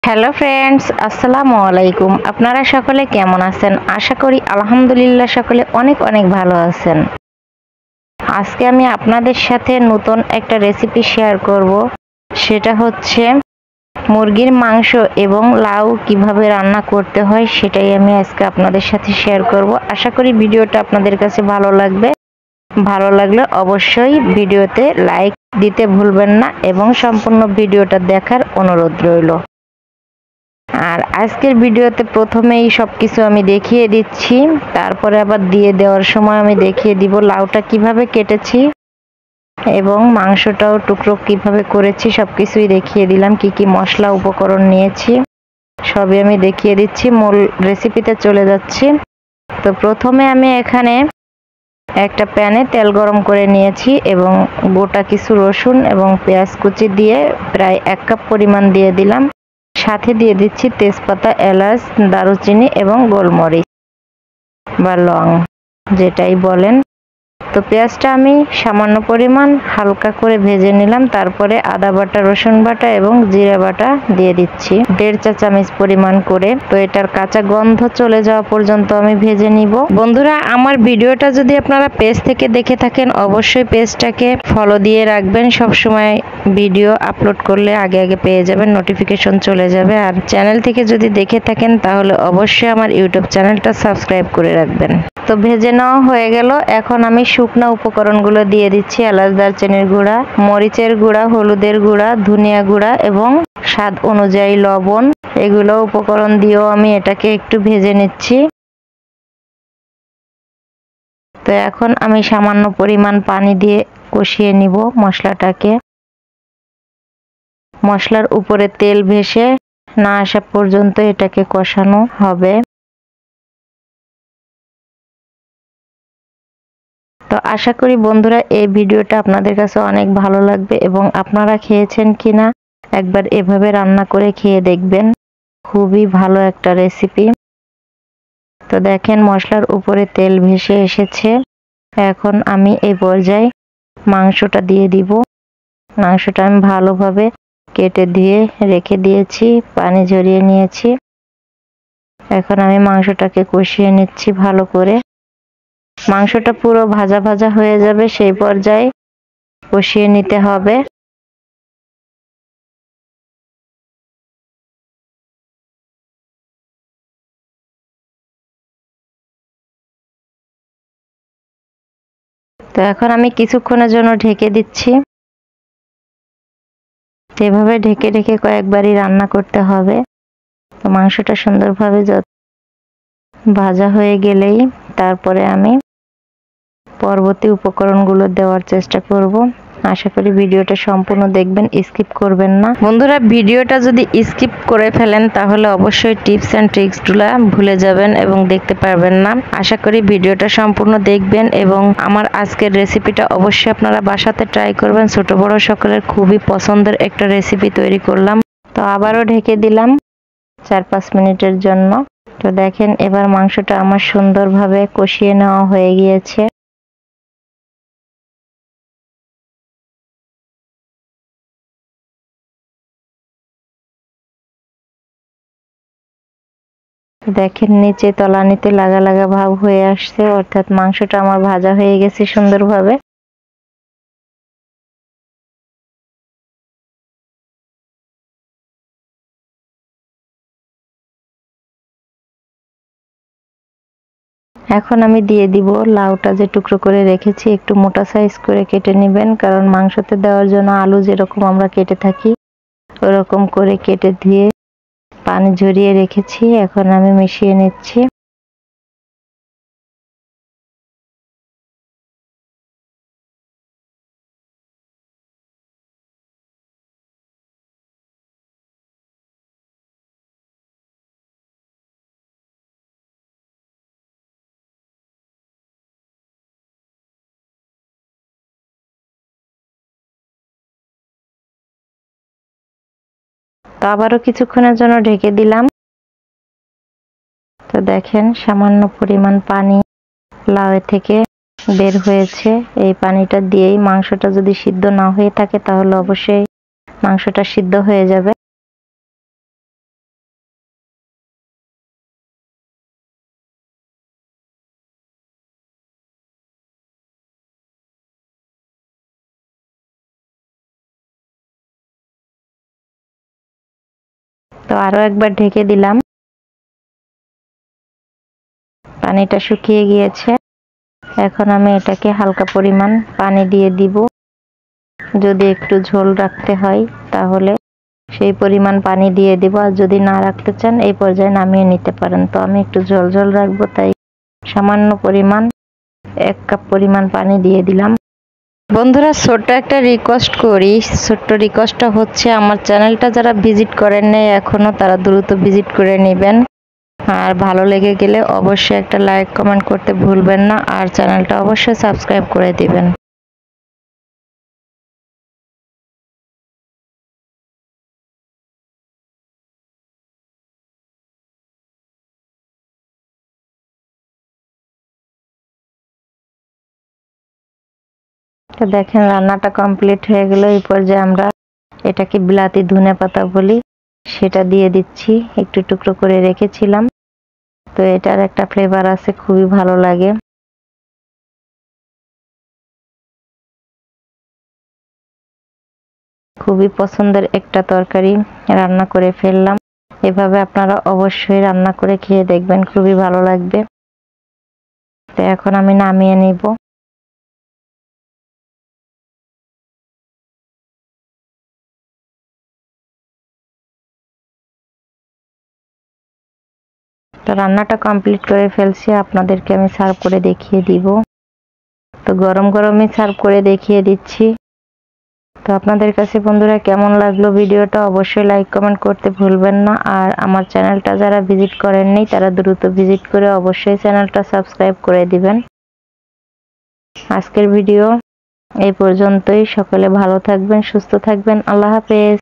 Hello friends, আসসালামু আলাইকুম। আপনারা সকলে কেমন আছেন? আশা করি আলহামদুলিল্লাহ সকলে অনেক অনেক ভালো আছেন। আজকে আমি আপনাদের সাথে নতুন একটা রেসিপি শেয়ার করব। সেটা হচ্ছে মুরগির মাংস এবং লাউ কিভাবে রান্না করতে হয় সেটাই আমি আজকে আপনাদের সাথে শেয়ার করব। আশা করি ভিডিওটা আপনাদের কাছে ভালো লাগবে। ভালো লাগলে অবশ্যই ভিডিওতে লাইক দিতে ভুলবেন না এবং সম্পূর্ণ ভিডিওটা দেখার অনুরোধ রইল। আর আজকের ভিডিওতে প্রথমেই সবকিছু আমি দেখিয়ে দিচ্ছি, তারপরে আবার দিয়ে দেওয়ার সময় আমি দেখিয়ে দিব লাউটা কিভাবে কেটেছি এবং মাংসটাও টুকরো কিভাবে করেছি, সবকিছুই দেখিয়ে দিলাম। কি কি মশলা উপকরণ নিয়েছি সবই আমি দেখিয়ে দিচ্ছি। মূল রেসিপিতে চলে যাচ্ছি। তো প্রথমে আমি এখানে একটা প্যানে তেল গরম করে নিয়েছি এবং গোটা কিছু রসুন এবং পেঁয়াজ কুচি দিয়ে প্রায় 1 কাপ পরিমাণ দিয়ে দিলাম। সাথে দিয়ে দিচ্ছি তেজপাতা, এলাচ, দারুচিনি এবং গোলমরিচ বা লং, যেটাই বলেন। তো পেঁয়াজটা আমি সামান্য পরিমাণ হালকা করে ভেজে নিলাম। তারপরে আদা বাটা, রসুন বাটা এবং জিরা বাটা দিয়ে দিচ্ছি 1.5 চা চামচ পরিমাণ করে। তো এটার কাঁচা গন্ধ চলে যাওয়া পর্যন্ত আমি ভেজে নিব। বন্ধুরা, আমার ভিডিওটা যদি আপনারা পেজ থেকে দেখে থাকেন অবশ্যই পেজটাকে ফলো দিয়ে রাখবেন। সবসময় ভিডিও আপলোড করলে আগে আগে পেয়ে যাবেন, নোটিফিকেশন চলে যাবে। আর চ্যানেল থেকে যদি দেখে থাকেন তাহলে অবশ্যই আমার ইউটিউব চ্যানেলটা সাবস্ক্রাইব করে রাখবেন। তো ভেজে নেওয়া হয়ে গেল। এখন আমি শুকনো উপকরণগুলো দিয়ে দিচ্ছি। এলাচ, দারচিনির গুঁড়া, মরিচের গুঁড়া, হলুদের গুঁড়া, ধনিয়া গুঁড়া এবং স্বাদ অনুযায়ী লবণ। এগুলো উপকরণ দিয়েও আমি এটাকে একটু ভেজে নিচ্ছি। তো এখন আমি সামান্য পরিমাণ পানি দিয়ে কষিয়ে নিব মশলাটাকে। মশলার উপরে তেল ভেসে না আসা পর্যন্ত এটাকে কষানো হবে। তো আশা করি বন্ধুরা এই ভিডিওটা আপনাদের কাছে অনেক ভালো লাগবে এবং আপনারা খেয়েছেন কিনা একবার এভাবে রান্না করে খেয়ে দেখবেন। খুবই ভালো একটা রেসিপি। তো দেখেন মশলার উপরে তেল ভেসে এসেছে। এখন আমি এই পর্যায়ে মাংসটা দিয়ে দিব। মাংসটা আমি ভালোভাবে কেটে দিয়ে রেখে দিয়েছি, পানি ঝরিয়ে নিয়েছি। এখন আমি মাংসটাকে কষিয়ে নিচ্ছি ভালো করে। মাংসটা পুরো ভাজা ভাজা হয়ে যাবে সেই পর্যায়ে কষিয়ে নিতে হবে। তো এখন আমি কিছুক্ষণের জন্য ঢেকে দিচ্ছি। এভাবে ঢেকে ঢেকে কয়েকবারই রান্না করতে হবে। তো মাংসটা সুন্দরভাবে ভাজা হয়ে গেলেই তারপরে আমি পরবর্তী উপকরণগুলো দেওয়ার চেষ্টা করব। আশা করি ভিডিওটা সম্পূর্ণ দেখবেন, স্কিপ করবেন না। বন্ধুরা, ভিডিওটা যদি স্কিপ করে ফেলেন তাহলে অবশ্যই টিপস অ্যান্ড ট্রিক্সগুলো ভুলে যাবেন এবং দেখতে পারবেন না। আশা করি ভিডিওটা সম্পূর্ণ দেখবেন এবং আমার আজকের রেসিপিটা অবশ্যই আপনারা বাসাতে ট্রাই করবেন। ছোট বড় সকলের খুবই পছন্দের একটা রেসিপি তৈরি করলাম। তো আবারও ঢেকে দিলাম 4-5 মিনিটের জন্য। তো দেখেন এবার মাংসটা আমার সুন্দরভাবে কষিয়ে নেওয়া হয়ে গিয়েছে। দেখেন নিচে তলানিতে লাগা লাগা ভাব হয়ে আসছে, অর্থাৎ মাংসটা আমার ভাজা হয়ে গেছে সুন্দরভাবে। এখন আমি দিয়ে দিব লাউটা, যে টুকরো করে রেখেছি একটু মোটা সাইজ করে কেটে নেবেন, কারণ মাংসতে দেওয়ার জন্য আলু যেরকম আমরা কেটে থাকি ওরকম করে কেটে দিয়ে পানি ঝরিয়ে রেখেছি। এখন আমি মিশিয়ে নিচ্ছি। তো আবারও কিছুক্ষণের জন্য ঢেকে দিলাম। তো দেখেন সামান্য পরিমাণ পানি লাউ থেকে বের হয়েছে। এই পানিটা দিয়েই মাংসটা যদি সিদ্ধ না হয়ে থাকে তাহলে অবশ্যই মাংসটা সিদ্ধ হয়ে যাবে। তো আরো একবার ঢেকে দিলাম। পানিটা শুকিয়ে গিয়েছে। এখন আমি এটাকে হালকা পরিমাণ পানি দিয়ে দিব। যদি একটু ঝোল রাখতে হয় তাহলে সেই পরিমাণ পানি দিয়ে দিব, আর যদি না রাখতে চান এই পর্যায়ে নামিয়ে নিতে পারেন। তো আমি একটু ঝোল ঝোল রাখবো, তাই সামান্য পরিমাণ 1 কাপ পরিমাণ পানি দিয়ে দিলাম। বন্ধুরা, ছোট্ট একটা রিকোয়েস্ট করি। ছোট্ট রিকোয়েস্টটা হচ্ছে, আমার চ্যানেলটা যারা ভিজিট করেন নাই এখনো, তারা দ্রুত ভিজিট করে নেবেন। আর ভালো লেগে গেলে অবশ্যই একটা লাইক কমেন্ট করতে ভুলবেন না, আর চ্যানেলটা অবশ্যই সাবস্ক্রাইব করে দিবেন। তো দেখেন রান্নাটা কমপ্লিট হয়ে গেল। এই পর্যায়ে আমরা এটাকে বিলাতি ধনেপাতা বলি, সেটা দিয়ে দিচ্ছি। একটু টুকরো করে রেখেছিলাম। তো এটার একটা ফ্লেভার আছে, খুবই ভালো লাগে। খুবই পছন্দের একটা তরকারি রান্না করে ফেললাম। এভাবে আপনারা অবশ্যই রান্না করে খেয়ে দেখবেন, খুবই ভালো লাগবে। তো এখন আমি নামিয়ে নিব। তো রান্নাটা কমপ্লিট করে ফেলছি, আপনাদেরকে আমি সার্ভ করে দেখিয়ে দিব। তো গরম গরমই সার্ভ করে দেখিয়ে দিচ্ছি। তো আপনাদের কাছে বন্ধুরা কেমন লাগলো ভিডিওটা অবশ্যই লাইক কমেন্ট করতে ভুলবেন না। আর আমার চ্যানেলটা যারা ভিজিট করেননি তারা দ্রুত ভিজিট করে অবশ্যই চ্যানেলটা সাবস্ক্রাইব করে দিবেন। আজকের ভিডিও এই পর্যন্তই। সকলে ভালো থাকবেন, সুস্থ থাকবেন। আল্লাহ হাফেজ।